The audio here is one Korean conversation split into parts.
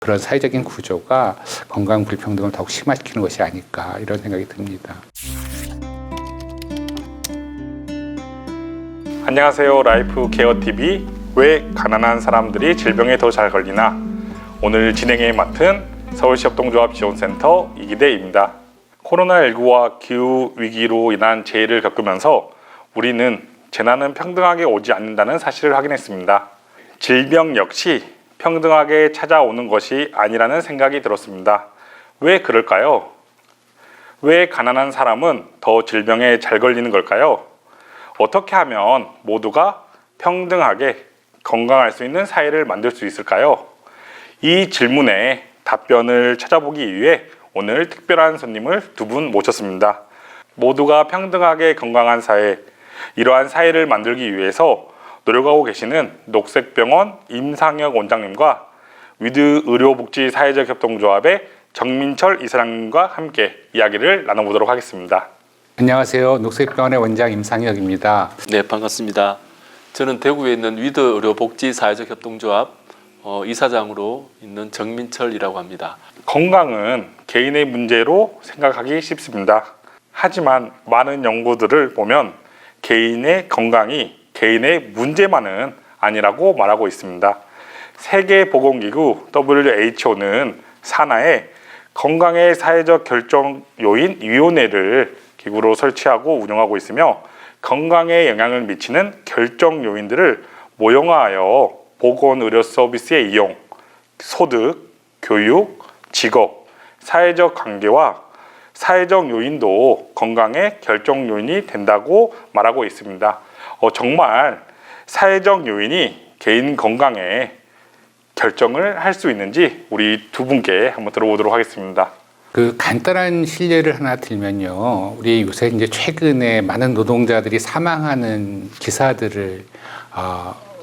그런 사회적인 구조가 건강 불평등을 더욱 심화시키는 것이 아닐까 이런 생각이 듭니다. 안녕하세요. 라이프 케어 TV 왜 가난한 사람들이 질병에 더 잘 걸리나, 오늘 진행에 맡은 서울시 협동조합지원센터 이기대입니다. 코로나19와 기후위기로 인한 재해를 겪으면서 우리는 재난은 평등하게 오지 않는다는 사실을 확인했습니다. 질병 역시 평등하게 찾아오는 것이 아니라는 생각이 들었습니다. 왜 그럴까요? 왜 가난한 사람은 더 질병에 잘 걸리는 걸까요? 어떻게 하면 모두가 평등하게 건강할 수 있는 사회를 만들 수 있을까요? 이 질문에 답변을 찾아보기 위해 오늘 특별한 손님을 두 분 모셨습니다. 모두가 평등하게 건강한 사회, 이러한 사회를 만들기 위해서 노력하고 계시는 녹색병원 임상혁 원장님과 위드 의료복지사회적 협동조합의 정민철 이사장님과 함께 이야기를 나눠보도록 하겠습니다. 안녕하세요. 녹색병원의 원장 임상혁입니다. 네, 반갑습니다. 저는 대구에 있는 위드 의료복지사회적 협동조합 이사장으로 있는 정민철이라고 합니다. 건강은 개인의 문제로 생각하기 쉽습니다. 하지만 많은 연구들을 보면 개인의 건강이 개인의 문제만은 아니라고 말하고 있습니다. 세계보건기구 WHO는 산하에 건강의 사회적 결정 요인 위원회를 기구로 설치하고 운영하고 있으며, 건강에 영향을 미치는 결정 요인들을 모형화하여 보건의료 서비스의 이용, 소득, 교육, 직업, 사회적 관계와 사회적 요인도 건강의 결정 요인이 된다고 말하고 있습니다. 정말 사회적 요인이 개인 건강에 결정을 할 수 있는지 우리 두 분께 한번 들어보도록 하겠습니다. 간단한 실례를 하나 들면요, 우리 요새 이제 최근에 많은 노동자들이 사망하는 기사들을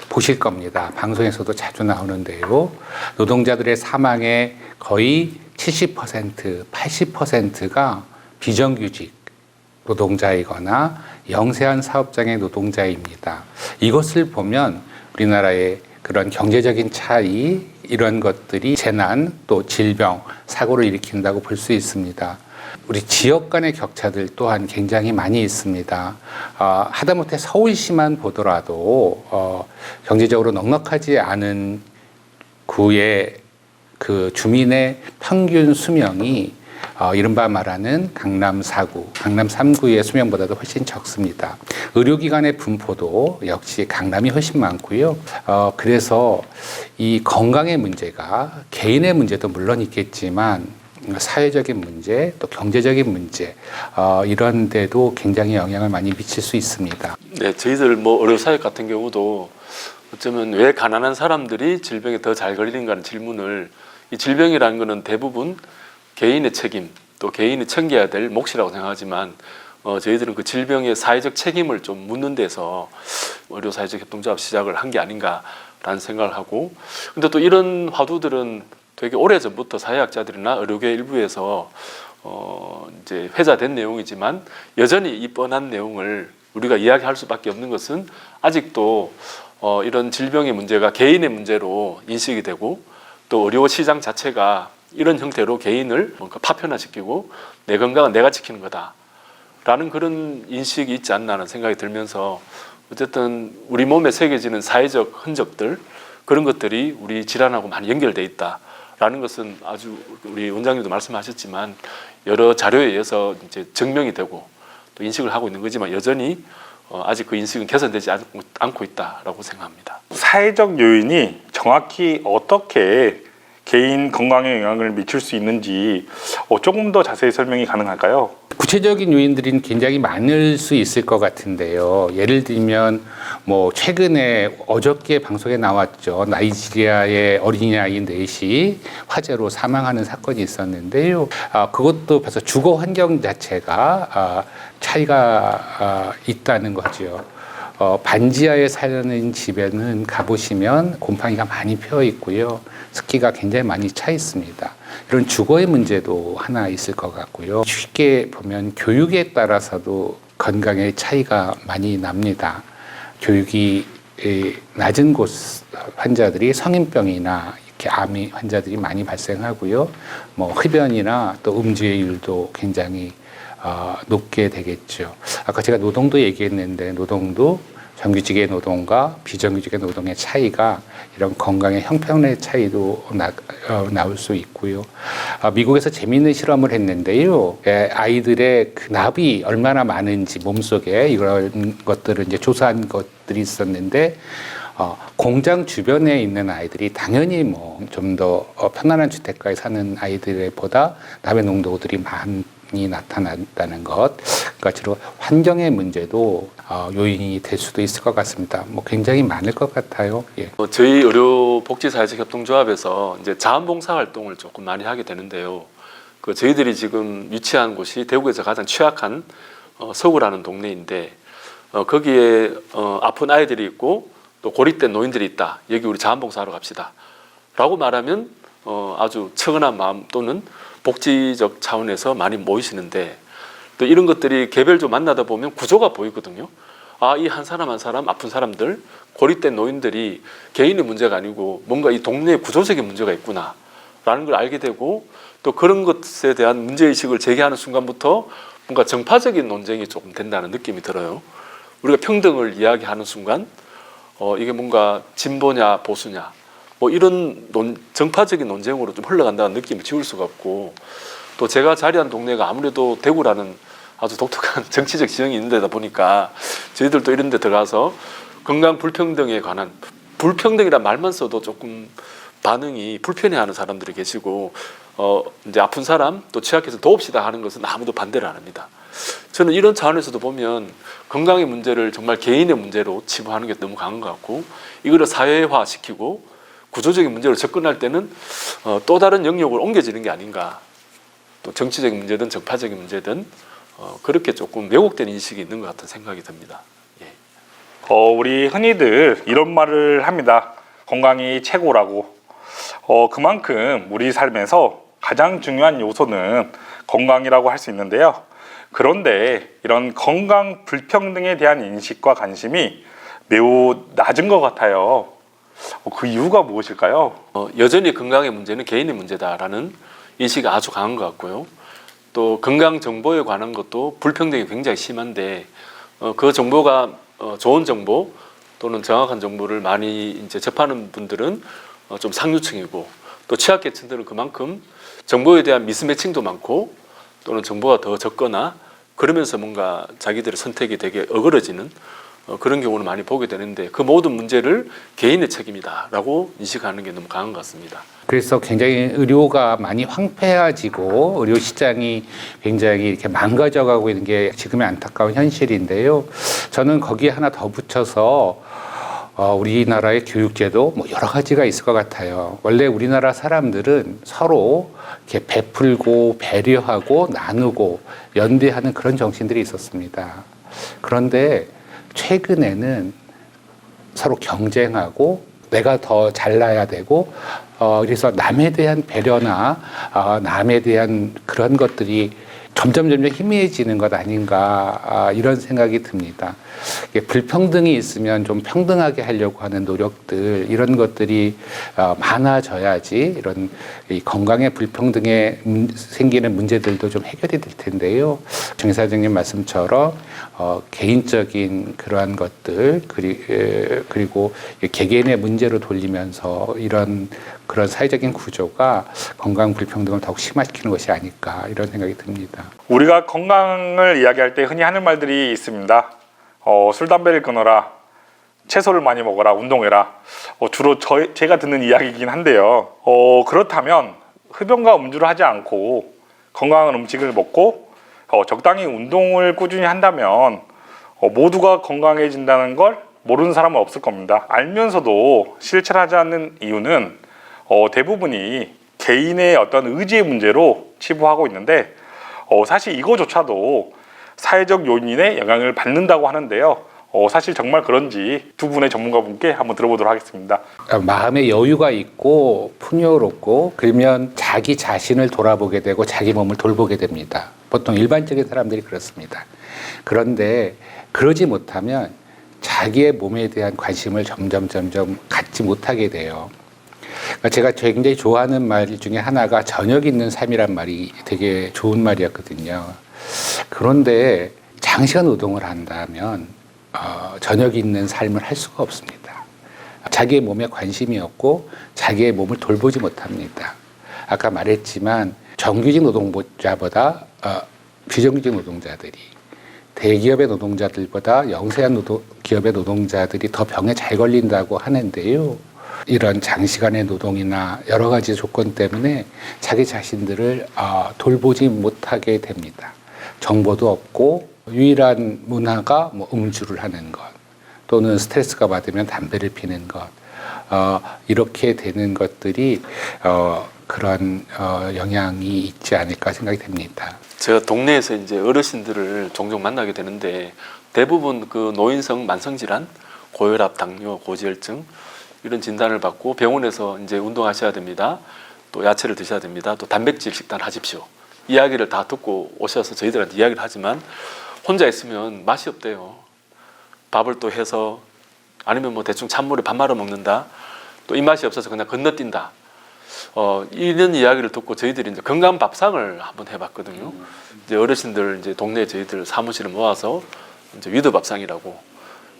보실 겁니다. 방송에서도 자주 나오는데요. 노동자들의 사망의 거의 70%, 80%가 비정규직 노동자이거나 영세한 사업장의 노동자입니다. 이것을 보면 우리나라의 그런 경제적인 차이, 이런 것들이 재난, 또 질병, 사고를 일으킨다고 볼 수 있습니다. 우리 지역 간의 격차들 또한 굉장히 많이 있습니다. 하다못해 서울시만 보더라도 경제적으로 넉넉하지 않은 구의 그 주민의 평균 수명이 이른바 말하는 강남 4구, 강남 3구의 수명보다도 훨씬 적습니다. 의료기관의 분포도 역시 강남이 훨씬 많고요. 그래서 이 건강의 문제가 개인의 문제도 물론 있겠지만 사회적인 문제, 또 경제적인 문제, 이런 데도 굉장히 영향을 많이 미칠 수 있습니다. 네, 저희들 의료사회 같은 경우도 어쩌면 왜 가난한 사람들이 질병에 더 잘 걸리는가 하는 질문을, 이 질병이라는 것은 대부분 개인의 책임, 또 개인이 챙겨야 될 몫이라고 생각하지만 저희들은 그 질병의 사회적 책임을 좀 묻는 데서 의료사회적 협동조합 시작을 한 게 아닌가라는 생각을 하고, 근데 또 이런 화두들은 되게 오래전부터 사회학자들이나 의료계 일부에서 이제 회자된 내용이지만, 여전히 이 뻔한 내용을 우리가 이야기할 수밖에 없는 것은 아직도 이런 질병의 문제가 개인의 문제로 인식이 되고, 또 의료 시장 자체가 이런 형태로 개인을 뭔가 파편화시키고 내 건강은 내가 지키는 거다 라는 그런 인식이 있지 않나 하는 생각이 들면서, 어쨌든 우리 몸에 새겨지는 사회적 흔적들, 그런 것들이 우리 질환하고 많이 연결돼 있다 라는 것은 아주 우리 원장님도 말씀하셨지만 여러 자료에 의해서 이제 증명이 되고 또 인식을 하고 있는 거지만, 여전히 아직 그 인식은 개선되지 않고 있다라고 생각합니다. 사회적 요인이 정확히 어떻게 개인 건강에 영향을 미칠 수 있는지 조금 더 자세히 설명이 가능할까요? 구체적인 요인들이 굉장히 많을 수 있을 것 같은데요. 예를 들면 최근에 어저께 방송에 나왔죠. 나이지리아의 어린아이 넷이 화재로 사망하는 사건이 있었는데요. 그것도 벌써 주거 환경 자체가 차이가 있다는 거죠. 반지하에 사는 집에는 가보시면 곰팡이가 많이 피어 있고요. 습기가 굉장히 많이 차 있습니다. 이런 주거의 문제도 하나 있을 것 같고요. 쉽게 보면 교육에 따라서도 건강의 차이가 많이 납니다. 교육이 낮은 곳 환자들이 성인병이나 이렇게 암 환자들이 많이 발생하고요. 뭐 흡연이나 또 음주의율도 굉장히 높게 되겠죠. 아까 제가 노동도 얘기했는데 노동도 정규직의 노동과 비정규직의 노동의 차이가 이런 건강의 형평의 차이도 나올 수 있고요. 미국에서 재미있는 실험을 했는데요. 아이들의 그 납이 얼마나 많은지 몸속에 이런 것들을 이제 조사한 것들이 있었는데 공장 주변에 있는 아이들이 당연히 뭐 좀 더 편안한 주택가에 사는 아이들보다 납의 농도들이 많이 나타난다는 것. 그러니까 주로 환경의 문제도 요인이 될 수도 있을 것 같습니다. 뭐 굉장히 많을 것 같아요. 예. 저희 의료복지사회적협동조합에서 이제 자원봉사 활동을 조금 많이 하게 되는데요. 그 저희들이 지금 위치한 곳이 대구에서 가장 취약한 서구라는 동네인데 거기에 아픈 아이들이 있고 또 고립된 노인들이 있다. 여기 우리 자원봉사하러 갑시다. 라고 말하면 아주 측은한 마음 또는 복지적 차원에서 많이 모이시는데 또 이런 것들이 개별적으로 만나다 보면 구조가 보이거든요. 이 한 사람 한 사람 아픈 사람들 고립된 노인들이 개인의 문제가 아니고 뭔가 이 동네에 구조적인 문제가 있구나 라는 걸 알게 되고 또 그런 것에 대한 문제의식을 제기하는 순간부터 뭔가 정파적인 논쟁이 조금 된다는 느낌이 들어요. 우리가 평등을 이야기하는 순간 이게 뭔가 진보냐 보수냐 뭐 이런 정파적인 논쟁으로 좀 흘러간다는 느낌을 지울 수가 없고 또 제가 자리한 동네가 아무래도 대구라는 아주 독특한 정치적 지형이 있는 데다 보니까 저희들도 이런 데 들어가서 건강 불평등에 관한 불평등이란 말만 써도 조금 반응이 불편해하는 사람들이 계시고 이제 아픈 사람 또 취약해서 도웁시다 하는 것은 아무도 반대를 안 합니다. 저는 이런 차원에서도 보면 건강의 문제를 정말 개인의 문제로 치부하는 게 너무 강한 것 같고 이거를 사회화시키고 구조적인 문제로 접근할 때는 또 다른 영역으로 옮겨지는 게 아닌가. 또 정치적인 문제든 정파적인 문제든 그렇게 조금 왜곡된 인식이 있는 것 같은 생각이 듭니다. 예. 우리 흔히들 이런 말을 합니다. 건강이 최고라고. 그만큼 우리 삶에서 가장 중요한 요소는 건강이라고 할 수 있는데요. 그런데 이런 건강 불평등에 대한 인식과 관심이 매우 낮은 것 같아요. 그 이유가 무엇일까요? 여전히 건강의 문제는 개인의 문제다라는 인식이 아주 강한 것 같고요. 또 건강 정보에 관한 것도 불평등이 굉장히 심한데 그 정보가 좋은 정보 또는 정확한 정보를 많이 이제 접하는 분들은 좀 상류층이고 또 취약계층들은 그만큼 정보에 대한 미스매칭도 많고 또는 정보가 더 적거나 그러면서 뭔가 자기들의 선택이 되게 어그러지는 그런 경우를 많이 보게 되는데 그 모든 문제를 개인의 책임이다라고 인식하는 게 너무 강한 것 같습니다. 그래서 굉장히 의료가 많이 황폐해지고 의료 시장이 굉장히 이렇게 망가져가고 있는 게 지금의 안타까운 현실인데요. 저는 거기에 하나 더 붙여서 우리나라의 교육제도 뭐 여러 가지가 있을 것 같아요. 원래 우리나라 사람들은 서로 이렇게 베풀고 배려하고 나누고 연대하는 그런 정신들이 있었습니다. 그런데 최근에는 서로 경쟁하고 내가 더 잘나야 되고 그래서 남에 대한 배려나 남에 대한 그런 것들이 점점 희미해지는 것 아닌가 이런 생각이 듭니다. 불평등이 있으면 좀 평등하게 하려고 하는 노력들 이런 것들이 많아져야지 이런 이 건강의 불평등에 생기는 문제들도 좀 해결이 될 텐데요. 정 사장님 말씀처럼 개인적인 그러한 것들 그리고 개개인의 문제로 돌리면서 그런 사회적인 구조가 건강 불평등을 더욱 심화시키는 것이 아닐까 이런 생각이 듭니다. 우리가 건강을 이야기할 때 흔히 하는 말들이 있습니다. 술, 담배를 끊어라, 채소를 많이 먹어라, 운동해라. 주로 제가 듣는 이야기이긴 한데요. 그렇다면 흡연과 음주를 하지 않고 건강한 음식을 먹고 적당히 운동을 꾸준히 한다면 모두가 건강해진다는 걸 모르는 사람은 없을 겁니다. 알면서도 실천을 하지 않는 이유는 대부분이 개인의 어떤 의지의 문제로 치부하고 있는데 사실 이거조차도 사회적 요인의 영향을 받는다고 하는데요. 사실 정말 그런지 두 분의 전문가분께 한번 들어보도록 하겠습니다. 마음의 여유가 있고 풍요롭고 그러면 자기 자신을 돌아보게 되고 자기 몸을 돌보게 됩니다. 보통 일반적인 사람들이 그렇습니다. 그런데 그러지 못하면 자기의 몸에 대한 관심을 점점 갖지 못하게 돼요. 그러니까 제가 굉장히 좋아하는 말 중에 하나가 저녁 있는 삶이란 말이 되게 좋은 말이었거든요. 그런데 장시간 노동을 한다면 저녁 있는 삶을 할 수가 없습니다. 자기의 몸에 관심이 없고 자기의 몸을 돌보지 못합니다. 아까 말했지만 정규직 노동자보다 비정규직 노동자들이 대기업의 노동자들보다 영세한 기업의 노동자들이 더 병에 잘 걸린다고 하는데요. 이런 장시간의 노동이나 여러 가지 조건 때문에 자기 자신들을 돌보지 못하게 됩니다. 정보도 없고 유일한 문화가 뭐 음주를 하는 것 또는 스트레스가 받으면 담배를 피는 것 이렇게 되는 것들이 그런 영향이 있지 않을까 생각이 됩니다. 제가 동네에서 이제 어르신들을 종종 만나게 되는데 대부분 그 노인성 만성질환, 고혈압, 당뇨, 고지혈증 이런 진단을 받고 병원에서 이제 운동하셔야 됩니다. 또 야채를 드셔야 됩니다. 또 단백질 식단 하십시오. 이야기를 다 듣고 오셔서 저희들한테 이야기를 하지만 혼자 있으면 맛이 없대요. 밥을 또 해서 아니면 뭐 대충 찬물에 밥 말아 먹는다. 또 입맛이 없어서 그냥 건너뛴다. 이런 이야기를 듣고 저희들이 이제 건강 밥상을 한번 해봤거든요. 이제 어르신들 이제 동네 저희들 사무실을 모아서 이제 위드 밥상이라고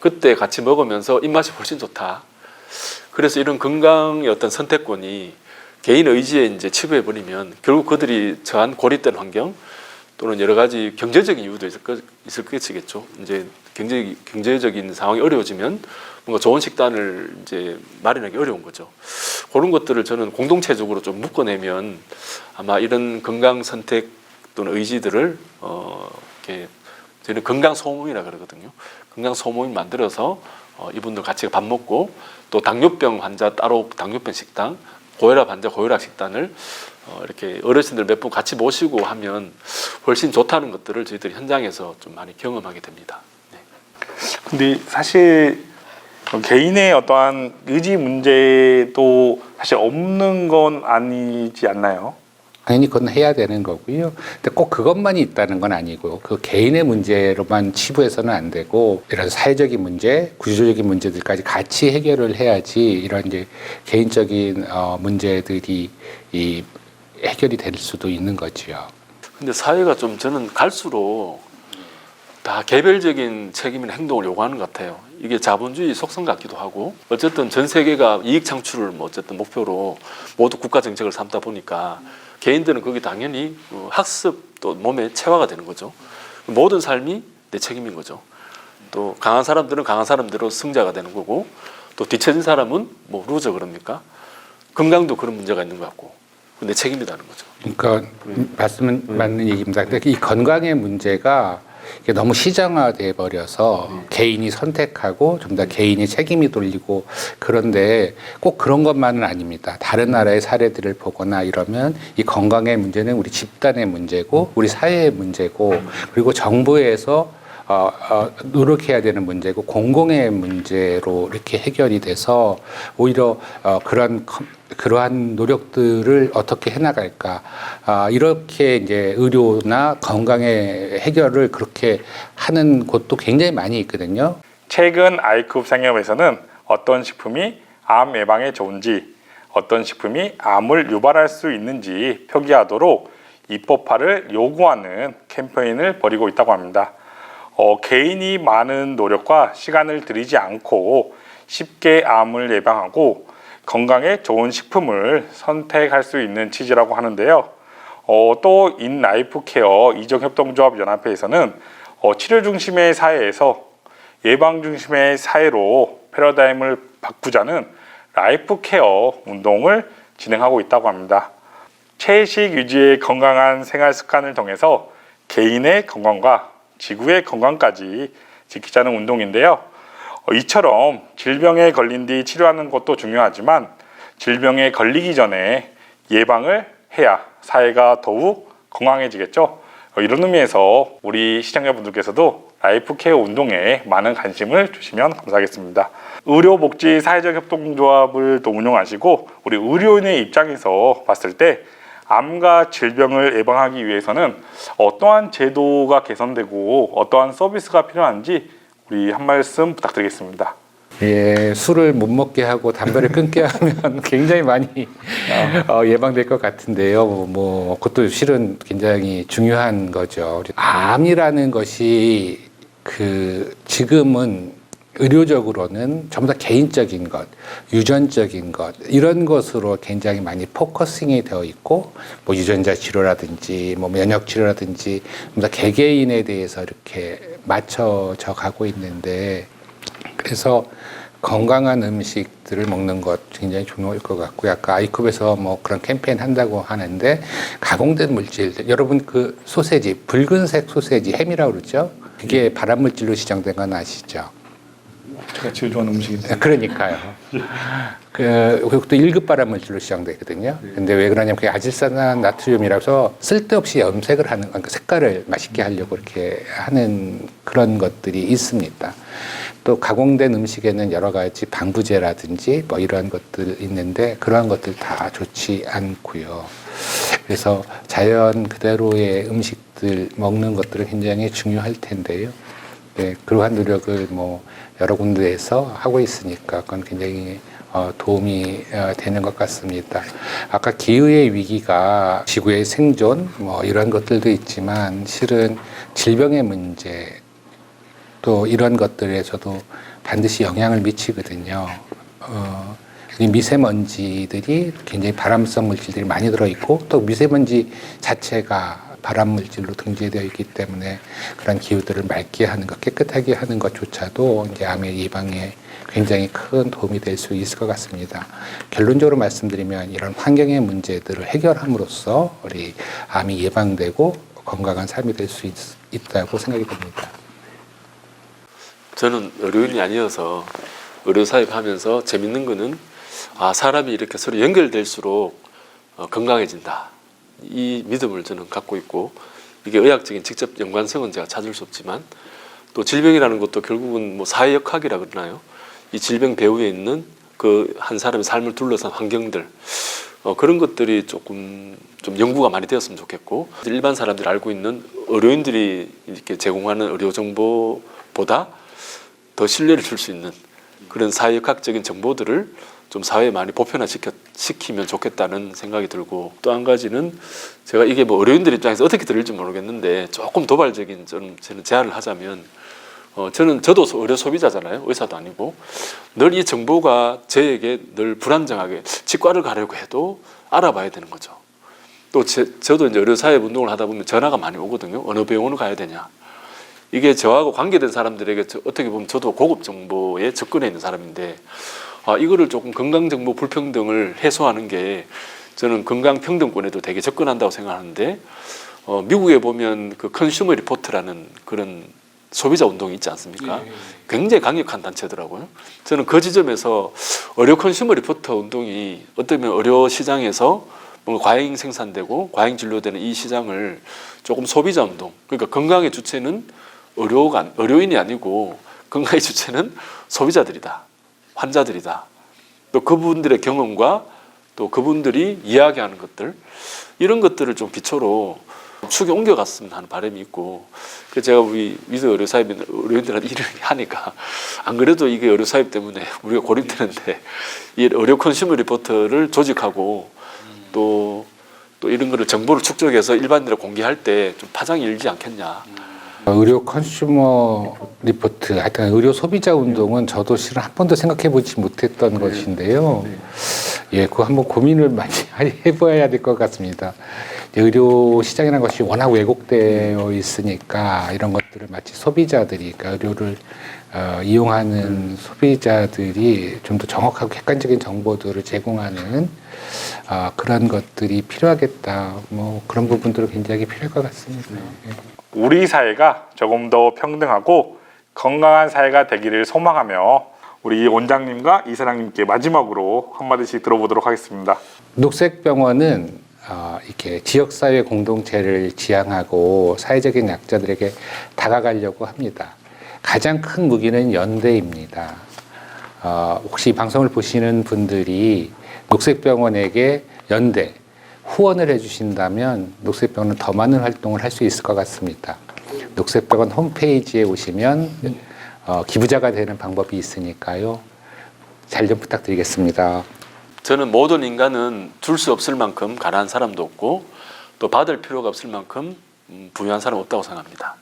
그때 같이 먹으면서 입맛이 훨씬 좋다. 그래서 이런 건강의 어떤 선택권이 개인 의지에 이제 치부해 버리면 결국 그들이 처한 고립된 환경 또는 여러 가지 경제적인 이유도 있을 것이겠죠. 이제 경제적인 상황이 어려워지면 뭔가 좋은 식단을 이제 마련하기 어려운 거죠. 그런 것들을 저는 공동체적으로 좀 묶어내면 아마 이런 건강 선택 또는 의지들을 이렇게 저희는 건강 소모임이라 그러거든요. 건강 소모임 만들어서 이분들 같이 밥 먹고 또 당뇨병 환자 따로 당뇨병 식당, 고혈압 환자 고혈압 식단을 이렇게 어르신들 몇 분 같이 모시고 하면 훨씬 좋다는 것들을 저희들이 현장에서 좀 많이 경험하게 됩니다. 네. 근데 사실 개인의 어떠한 의지 문제도 사실 없는 건 아니지 않나요? 당연히 그건 해야 되는 거고요. 근데 꼭 그것만이 있다는 건 아니고 그 개인의 문제로만 치부해서는 안 되고 이런 사회적인 문제, 구조적인 문제들까지 같이 해결을 해야지 이런 이제 개인적인 문제들이 해결이 될 수도 있는 거지요. 근데 사회가 좀 저는 갈수록 다 개별적인 책임이나 행동을 요구하는 것 같아요. 이게 자본주의 속성 같기도 하고 어쨌든 전 세계가 이익 창출을 뭐 어쨌든 목표로 모두 국가 정책을 삼다 보니까 개인들은 거기 당연히 학습 또 몸에 체화가 되는 거죠. 모든 삶이 내 책임인 거죠. 또 강한 사람들은 강한 사람대로 승자가 되는 거고 또 뒤처진 사람은 뭐 루저 그럽니까? 건강도 그런 문제가 있는 것 같고 내 책임이라는 거죠. 그러니까 말씀은 맞는 얘기입니다. 근데 이 건강의 문제가 이게 너무 시장화돼 버려서 개인이 선택하고 좀 더 개인이 책임이 돌리고 그런데 꼭 그런 것만은 아닙니다. 다른 나라의 사례들을 보거나 이러면 이 건강의 문제는 우리 집단의 문제고 우리 사회의 문제고 그리고 정부에서 노력해야 되는 문제고 공공의 문제로 이렇게 해결이 돼서 오히려 그러한 노력들을 어떻게 해나갈까 이렇게 이제 의료나 건강의 해결을 그렇게 하는 곳도 굉장히 많이 있거든요. 최근 아이쿱 상협에서는 어떤 식품이 암 예방에 좋은지 어떤 식품이 암을 유발할 수 있는지 표기하도록 입법화를 요구하는 캠페인을 벌이고 있다고 합니다. 개인이 많은 노력과 시간을 들이지 않고 쉽게 암을 예방하고 건강에 좋은 식품을 선택할 수 있는 취지라고 하는데요. 또 인라이프 케어 이종협동조합 연합회에서는 치료 중심의 사회에서 예방 중심의 사회로 패러다임을 바꾸자는 라이프 케어 운동을 진행하고 있다고 합니다. 채식 유지의 건강한 생활 습관을 통해서 개인의 건강과 지구의 건강까지 지키자는 운동인데요. 이처럼 질병에 걸린 뒤 치료하는 것도 중요하지만 질병에 걸리기 전에 예방을 해야 사회가 더욱 건강해지겠죠. 이런 의미에서 우리 시청자분들께서도 라이프 케어 운동에 많은 관심을 주시면 감사하겠습니다. 의료복지사회적협동조합을 또 운영하시고 우리 의료인의 입장에서 봤을 때 암과 질병을 예방하기 위해서는 어떠한 제도가 개선되고 어떠한 서비스가 필요한지 우리 한 말씀 부탁드리겠습니다. 예, 술을 못 먹게 하고 담배를 끊게 하면 굉장히 많이 예방될 것 같은데요. 그것도 실은 굉장히 중요한 거죠. 암이라는 것이 지금은 의료적으로는 전부 다 개인적인 것, 유전적인 것 이런 것으로 굉장히 많이 포커싱이 되어 있고 유전자 치료라든지 면역 치료라든지 전부 다 개개인에 대해서 이렇게 맞춰져 가고 있는데 그래서 건강한 음식들을 먹는 것 굉장히 중요할 것 같고요. 아까 아이컵에서 그런 캠페인 한다고 하는데 가공된 물질들 여러분 그 소세지 붉은색 소세지 햄이라고 그러죠. 그게 발암 물질로 지정된 건 아시죠? 제가 제일 좋아하는 음식인데. 그러니까요. 그것도 1급 발암 물질로 지정되거든요. 근데 왜 그러냐면 그게 아질산산 나트륨이라서 쓸데없이 염색을 하는, 그러니까 색깔을 맛있게 하려고 이렇게 하는 그런 것들이 있습니다. 또 가공된 음식에는 여러 가지 방부제라든지 이런 것들 있는데 그러한 것들 다 좋지 않고요. 그래서 자연 그대로의 음식들 먹는 것들은 굉장히 중요할 텐데요. 네, 그러한 노력을 여러 군데에서 하고 있으니까 그건 굉장히 도움이 되는 것 같습니다. 아까 기후의 위기가 지구의 생존 이런 것들도 있지만 실은 질병의 문제 또 이런 것들에서도 반드시 영향을 미치거든요. 이 미세먼지들이 굉장히 발암성 물질들이 많이 들어있고 또 미세먼지 자체가 발암 물질로 등재되어 있기 때문에 그런 기후들을 맑게 하는 것, 깨끗하게 하는 것조차도 이제 암의 예방에 굉장히 큰 도움이 될 수 있을 것 같습니다. 결론적으로 말씀드리면 이런 환경의 문제들을 해결함으로써 우리 암이 예방되고 건강한 삶이 될 수 있다고 생각이 됩니다. 저는 의료인이 아니어서 의료 사역하면서 재밌는 거는 사람이 이렇게 서로 연결될수록 건강해진다. 이 믿음을 저는 갖고 있고 이게 의학적인 직접 연관성은 제가 찾을 수 없지만 또 질병이라는 것도 결국은 사회역학이라 그러나요? 이 질병 배후에 있는 그 한 사람의 삶을 둘러싼 환경들 그런 것들이 조금 좀 연구가 많이 되었으면 좋겠고 일반 사람들이 알고 있는 의료인들이 이렇게 제공하는 의료 정보보다 더 신뢰를 줄 수 있는 그런 사회역학적인 정보들을 좀 사회에 많이 보편화시키면 좋겠다는 생각이 들고 또 한 가지는 제가 이게 의료인들 입장에서 어떻게 들을지 모르겠는데 조금 도발적인 저는 제안을 하자면 저도 의료 소비자잖아요. 의사도 아니고 늘 이 정보가 저에게 늘 불안정하게 치과를 가려고 해도 알아봐야 되는 거죠. 또 저도 이제 의료사회 운동을 하다 보면 전화가 많이 오거든요. 어느 병원을 가야 되냐. 이게 저하고 관계된 사람들에게 어떻게 보면 저도 고급 정보에 접근해 있는 사람인데 이거를 조금 건강정보 불평등을 해소하는 게 저는 건강평등권에도 되게 접근한다고 생각하는데 미국에 보면 그 컨슈머 리포트라는 그런 소비자 운동이 있지 않습니까? 굉장히 강력한 단체더라고요. 저는 그 지점에서 의료 컨슈머 리포터 운동이 어쩌면 의료 시장에서 뭔가 과잉 생산되고 과잉 진료되는 이 시장을 조금 소비자 운동, 그러니까 건강의 주체는 의료인이 아니고 건강의 주체는 소비자들이다. 환자들이다. 또 그분들의 경험과 또 그분들이 이야기하는 것들 이런 것들을 좀 기초로 축에 옮겨갔으면 하는 바람이 있고 그래서 제가 우리 위드 의료인들한테 일을 하니까 안 그래도 이게 의료사업 때문에 우리가 고립되는데 이 의료 컨슈머 리포터를 조직하고 또 이런 거를 정보를 축적해서 일반인들에 공개할 때 좀 파장이 일지 않겠냐. 의료 컨슈머 리포트, 하여튼 의료 소비자 운동은 저도 실은 한 번도 생각해 보지 못했던 것인데요. 예, 그거 한번 고민을 많이 해봐야 될 것 같습니다. 의료 시장이라는 것이 워낙 왜곡되어 있으니까 이런 것들을 마치 소비자들이, 그러니까 의료를 이용하는 소비자들이 좀 더 정확하고 객관적인 정보들을 제공하는 그런 것들이 필요하겠다. 그런 부분들은 굉장히 필요할 것 같습니다. 예. 우리 사회가 조금 더 평등하고 건강한 사회가 되기를 소망하며 우리 원장님과 이사장님께 마지막으로 한마디씩 들어보도록 하겠습니다. 녹색병원은 이렇게 지역사회 공동체를 지향하고 사회적인 약자들에게 다가가려고 합니다. 가장 큰 무기는 연대입니다. 혹시 방송을 보시는 분들이 녹색병원에게 연대, 후원을 해주신다면 녹색병원은 더 많은 활동을 할 수 있을 것 같습니다. 녹색병원 홈페이지에 오시면 기부자가 되는 방법이 있으니까요. 잘 좀 부탁드리겠습니다. 저는 모든 인간은 줄 수 없을 만큼 가난한 사람도 없고 또 받을 필요가 없을 만큼 부유한 사람 없다고 생각합니다.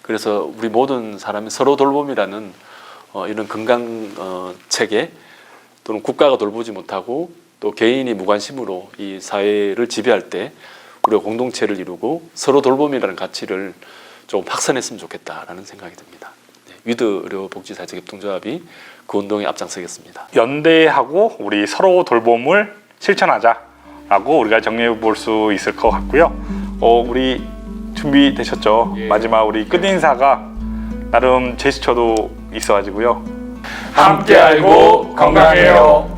그래서 우리 모든 사람이 서로 돌봄이라는 이런 건강 체계 또는 국가가 돌보지 못하고 또 개인이 무관심으로 이 사회를 지배할 때 우리가 공동체를 이루고 서로 돌봄이라는 가치를 좀 확산했으면 좋겠다라는 생각이 듭니다. 위드 의료복지사회협동조합이 그 운동에 앞장서겠습니다. 연대하고 우리 서로 돌봄을 실천하자라고 우리가 정리해 볼 수 있을 것 같고요. 우리 준비되셨죠? 예. 마지막 우리 끝인사가 나름 제스처도 있어가지고요. 함께 알고 건강해요.